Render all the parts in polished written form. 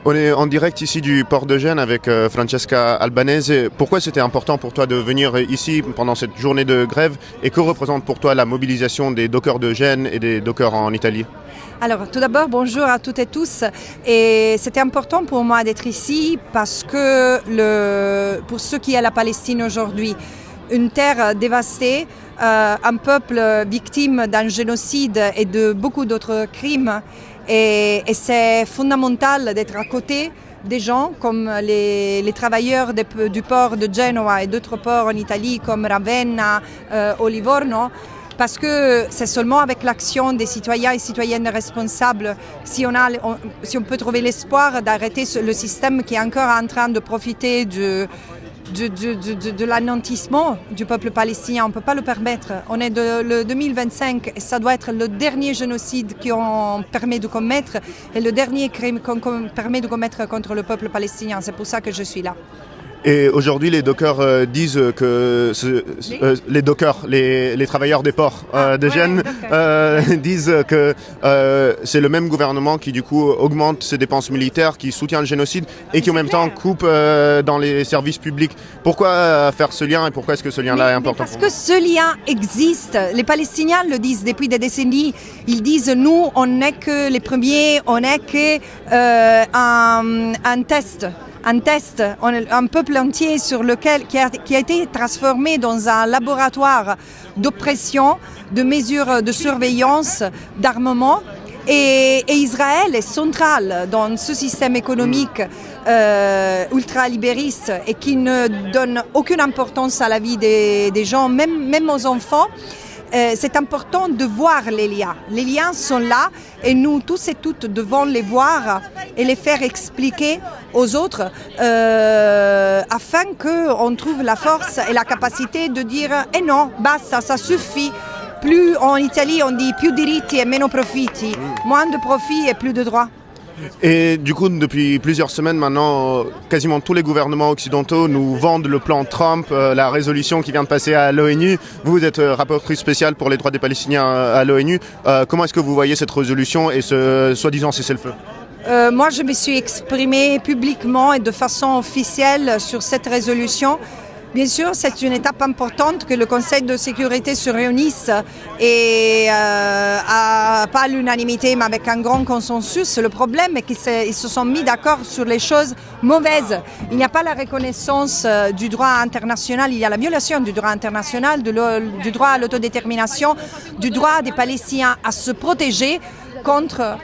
On est en direct ici du port de Gênes avec Francesca Albanese. Pourquoi c'était important pour toi de venir ici pendant cette journée de grève et que représente pour toi la mobilisation des dockers de Gênes et des dockers en Italie? Alors, tout d'abord, bonjour à toutes et tous. Et c'était important pour moi d'être ici parce que pour ce qui est la Palestine aujourd'hui, une terre dévastée, un peuple victime d'un génocide et de beaucoup d'autres crimes. Et c'est fondamental d'être à côté des gens comme les travailleurs du port de Genoa et d'autres ports en Italie comme Ravenna ou Livorno. Parce que c'est seulement avec l'action des citoyens et citoyennes responsables si on peut trouver l'espoir d'arrêter le système qui est encore en train de profiter de l'anéantissement du peuple palestinien. On ne peut pas le permettre. On est le 2025 et ça doit être le dernier génocide qu'on permet de commettre et le dernier crime qu'on permet de commettre contre le peuple palestinien. C'est pour ça que je suis là. Et aujourd'hui, les dockers disent que les dockers, les travailleurs des ports de Gênes disent que c'est le même gouvernement qui du coup augmente ses dépenses militaires, qui soutient le génocide et qui en même temps coupe dans les services publics. Pourquoi faire ce lien et pourquoi est-ce que ce lien-là est important? Parce que ce lien existe. Les Palestiniens le disent depuis des décennies. Ils disent nous, on n'est que les premiers, on n'est que un test. Un peuple entier qui a été transformé dans un laboratoire d'oppression, de mesures de surveillance, d'armement. Et Israël est central dans ce système économique ultralibériste et qui ne donne aucune importance à la vie des gens, même aux enfants. C'est important de voir les liens. Les liens sont là et nous tous et toutes devons les voir et les faire expliquer aux autres afin qu'on trouve la force et la capacité de dire « Eh non, basta, ça suffit ». Plus en Italie on dit « più diritti e meno profitti », moins de profits et plus de droits. Et du coup, depuis plusieurs semaines maintenant, quasiment tous les gouvernements occidentaux nous vendent le plan Trump, la résolution qui vient de passer à l'ONU. Vous êtes rapportrice spéciale pour les droits des Palestiniens à l'ONU. Comment est-ce que vous voyez cette résolution et ce soi-disant cessez-le-feu? Moi, je me suis exprimée publiquement et de façon officielle sur cette résolution. Bien sûr, c'est une étape importante que le Conseil de sécurité se réunisse et pas à l'unanimité mais avec un grand consensus. Le problème est qu'ils se sont mis d'accord sur les choses mauvaises. Il n'y a pas la reconnaissance du droit international, il y a la violation du droit international, du droit à l'autodétermination, du droit des Palestiniens à se protéger contre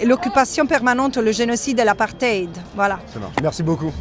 l'occupation permanente, le génocide et l'apartheid. Voilà. Merci beaucoup.